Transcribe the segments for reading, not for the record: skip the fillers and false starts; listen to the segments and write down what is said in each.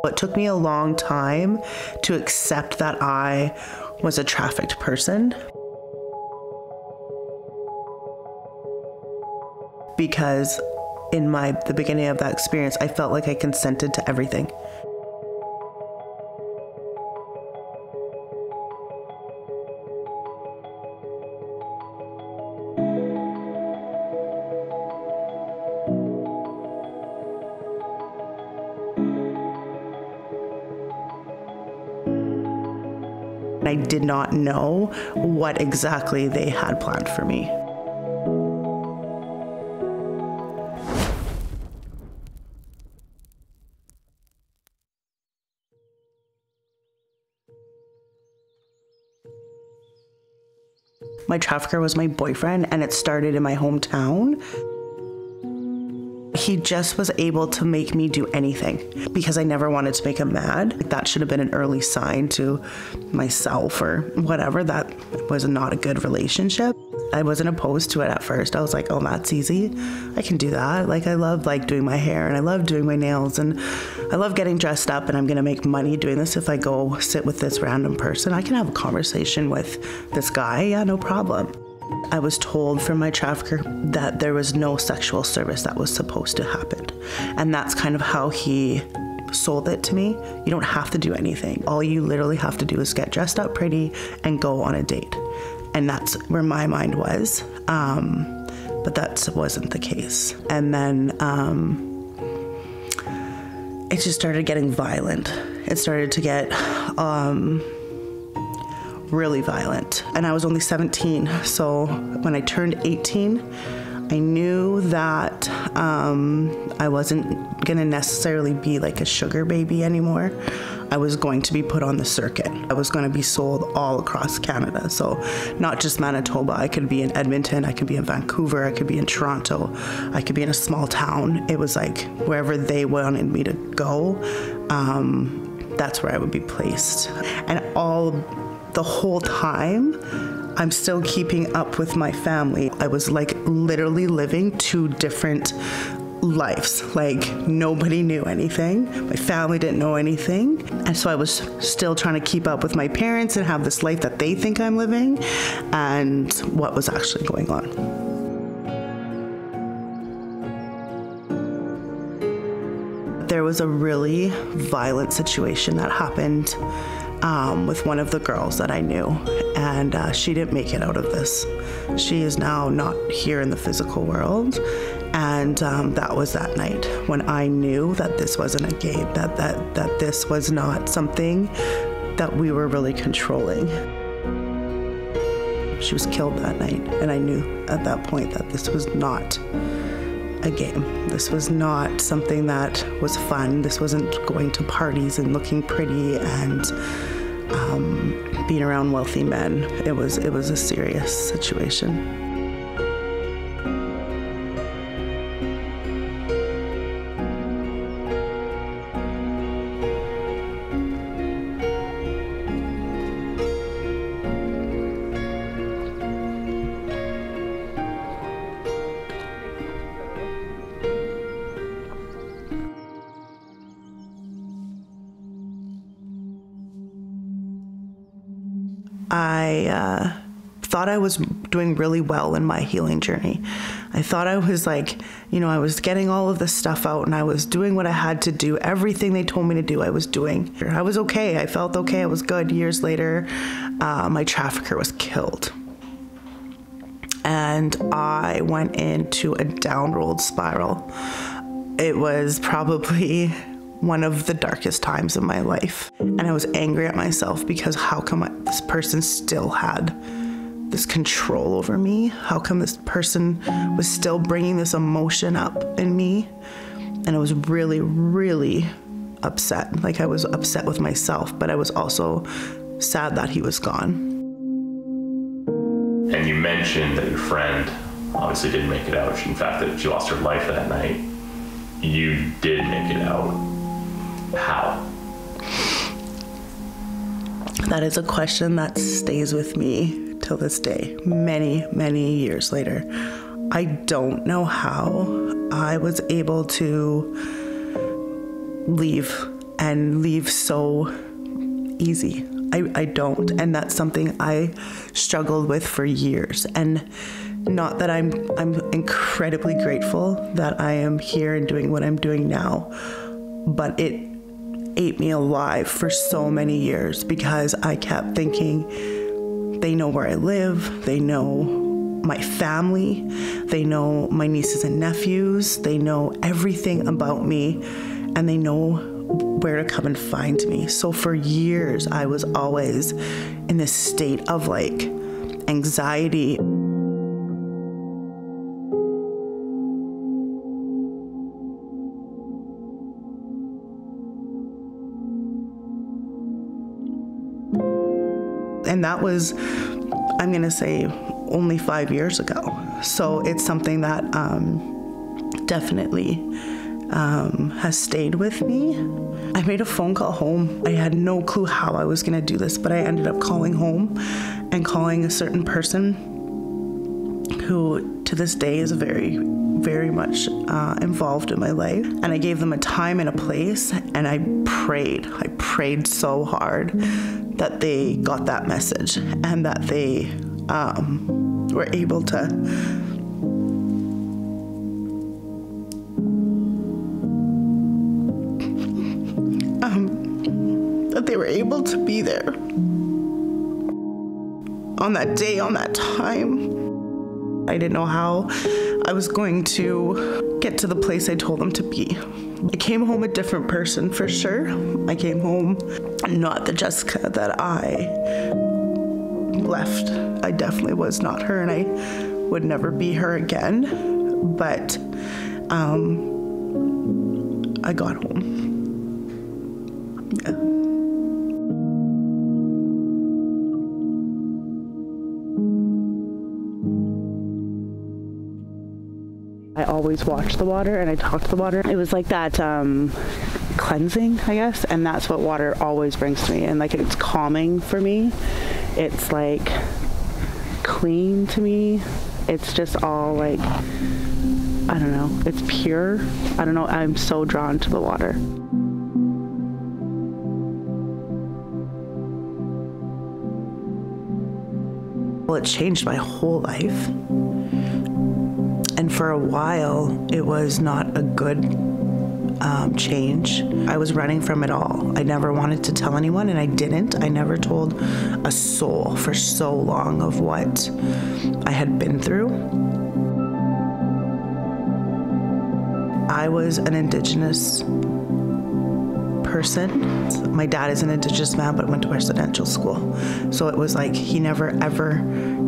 It took me a long time to accept that I was a trafficked person, because in the beginning of that experience, I felt like I consented to everything. I did not know what exactly they had planned for me. My trafficker was my boyfriend, and it started in my hometown. He just was able to make me do anything because I never wanted to make him mad. That should have been an early sign to myself or whatever that was not a good relationship. I wasn't opposed to it at first. I was like, oh, that's easy. I can do that. Like, I love doing my hair, and I love doing my nails, and I love getting dressed up, and I'm gonna make money doing this. If I go sit with this random person, I can have a conversation with this guy. Yeah, no problem. I was told from my trafficker that there was no sexual service that was supposed to happen. And that's kind of how he sold it to me. You don't have to do anything. All you literally have to do is get dressed up pretty and go on a date. And that's where my mind was. But that wasn't the case. And then it just started getting violent. It started to get really violent. And I was only 17. So when I turned 18, I knew that I wasn't gonna necessarily be like a sugar baby anymore. I was going to be put on the circuit. I was gonna be sold all across Canada. So not just Manitoba, I could be in Edmonton, I could be in Vancouver, I could be in Toronto, I could be in a small town. It was like wherever they wanted me to go, that's where I would be placed. And the whole time, I'm still keeping up with my family. I was like literally living two different lives. Like, nobody knew anything. My family didn't know anything. And so I was still trying to keep up with my parents and have this life that they think I'm living and what was actually going on. There was a really violent situation that happened with one of the girls that I knew, and she didn't make it out of this. She is now not here in the physical world, and that was that night when I knew that this wasn't a game, that this was not something that we were really controlling. She was killed that night, and I knew at that point that this was not a game. This was not something that was fun. This wasn't going to parties and looking pretty and being around wealthy men. It was a serious situation. I thought I was doing really well in my healing journey. I thought I was like, I was getting all of this stuff out and I was doing what I had to do. Everything they told me to do, I was doing. I was okay. I felt okay. I was good. Years later, my trafficker was killed. And I went into a downward spiral. It was probably one of the darkest times of my life. And I was angry at myself because how come this person still had this control over me? How come this person was still bringing this emotion up in me? And I was really, really upset. Like, I was upset with myself, but I was also sad that he was gone. And you mentioned that your friend obviously didn't make it out. In fact, that she lost her life that night. You did make it out. How? That is a question that stays with me till this day, many, many years later. I don't know how I was able to leave and leave so easy. I don't, and that's something I struggled with for years. And not that I'm incredibly grateful that I am here and doing what I'm doing now, but it ate me alive for so many years because I kept thinking, they know where I live, they know my family, they know my nieces and nephews, they know everything about me, and they know where to come and find me. So for years, I was always in this state of like anxiety. And that was, I'm gonna say, only 5 years ago. So it's something that definitely has stayed with me. I made a phone call home. I had no clue how I was gonna do this, but I ended up calling home and calling a certain person who to this day is very, very much involved in my life. And I gave them a time and a place, and I prayed so hard that they got that message and that they were able to to be there on that day, on that time. I didn't know how I was going to get to the place I told them to be. I came home a different person for sure. I came home not the Jessica that I left. I definitely was not her, and I would never be her again. But I got home. Yeah. I always watched the water and I talked to the water. It was like that cleansing, I guess, and that's what water always brings to me. And like it's calming for me. It's like clean to me. It's just all like, I don't know, it's pure. I don't know, I'm so drawn to the water. Well, it changed my whole life. And for a while, it was not a good change. I was running from it all. I never wanted to tell anyone, and I didn't. I never told a soul for so long of what I had been through. I was an Indigenous person. My dad is an Indigenous man, but went to residential school. So it was like he never ever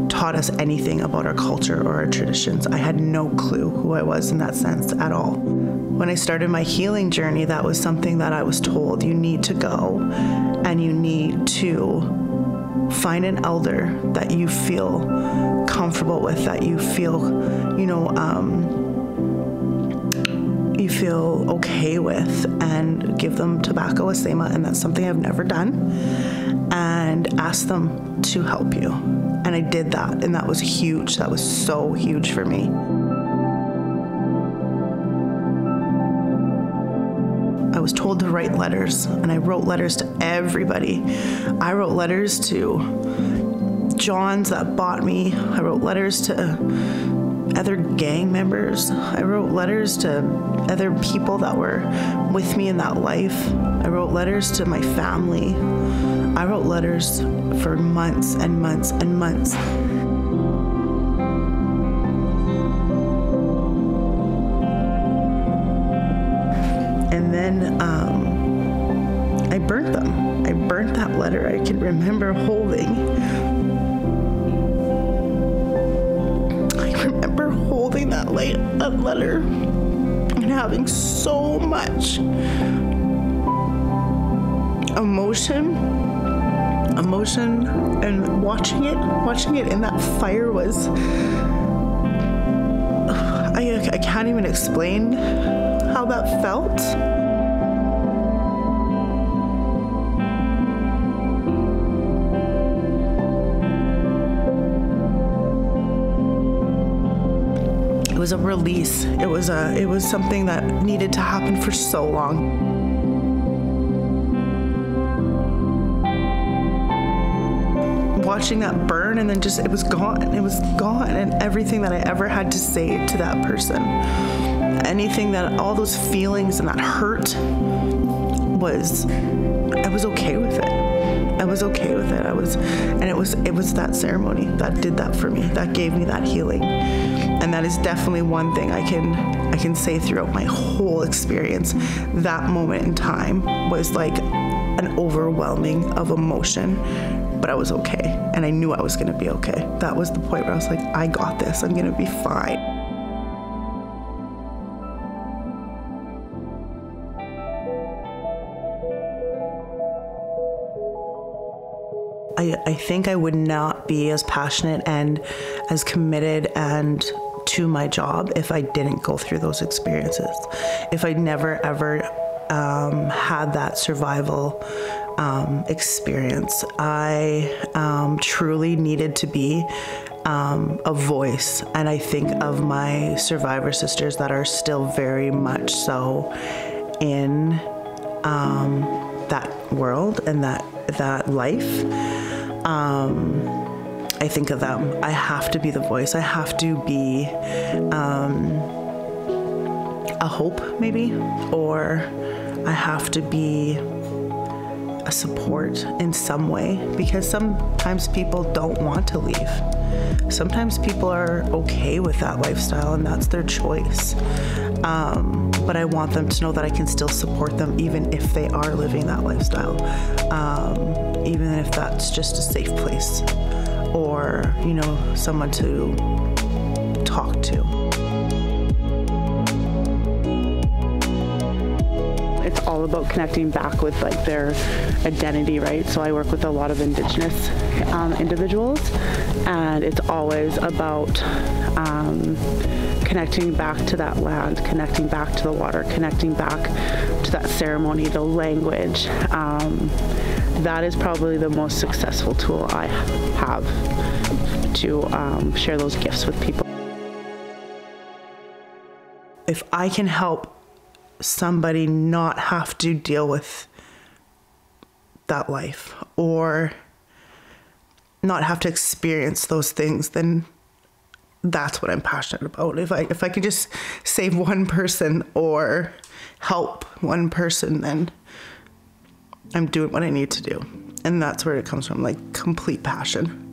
taught us anything about our culture or our traditions. I had no clue who I was in that sense at all. When I started my healing journey, that was something that I was told. You need to go and you need to find an elder that you feel comfortable with, that you feel, you feel okay with, and give them tobacco asema, and that's something I've never done, and ask them to help you. And I did that, and that was huge. That was so huge for me. I was told to write letters, and I wrote letters to everybody. I wrote letters to Johns that bought me. I wrote letters to other gang members. I wrote letters to other people that were with me in that life. I wrote letters to my family. I wrote letters for months and months and months. And then I burnt them. I burnt that letter. I can remember holding that letter and having so much emotion, and watching it in that fire was, I can't even explain how that felt. It was a release. It was something that needed to happen for so long. watching that burn, and then just, it was gone. It was gone. And everything that I ever had to say to that person, anything that, all those feelings and that hurt I was okay with it. I was okay with it. It was that ceremony that did that for me. That gave me that healing. And that is definitely one thing I can say throughout my whole experience. That moment in time was like an overwhelming of emotion, but I was okay. And I knew I was gonna be okay. That was the point where I was like, I got this, I'm gonna be fine. I think I would not be as passionate and as committed and to my job if I didn't go through those experiences. If I never ever had that survival experience. I truly needed to be a voice, and I think of my survivor sisters that are still very much so in that world and that life. I think of them. I have to be the voice. I have to be a hope, maybe, or I have to be a support in some way, because sometimes people don't want to leave. Sometimes people are okay with that lifestyle and that's their choice. But I want them to know that I can still support them even if they are living that lifestyle. Even if that's just a safe place or, you know, someone to talk to. It's all about connecting back with like their identity, right? So I work with a lot of Indigenous individuals, and it's always about connecting back to that land, connecting back to the water, connecting back to that ceremony, the language. That is probably the most successful tool I have to share those gifts with people. If I can help somebody not have to deal with that life or not have to experience those things, then that's what I'm passionate about. If I could just save one person or help one person, then I'm doing what I need to do. And that's where it comes from, like complete passion.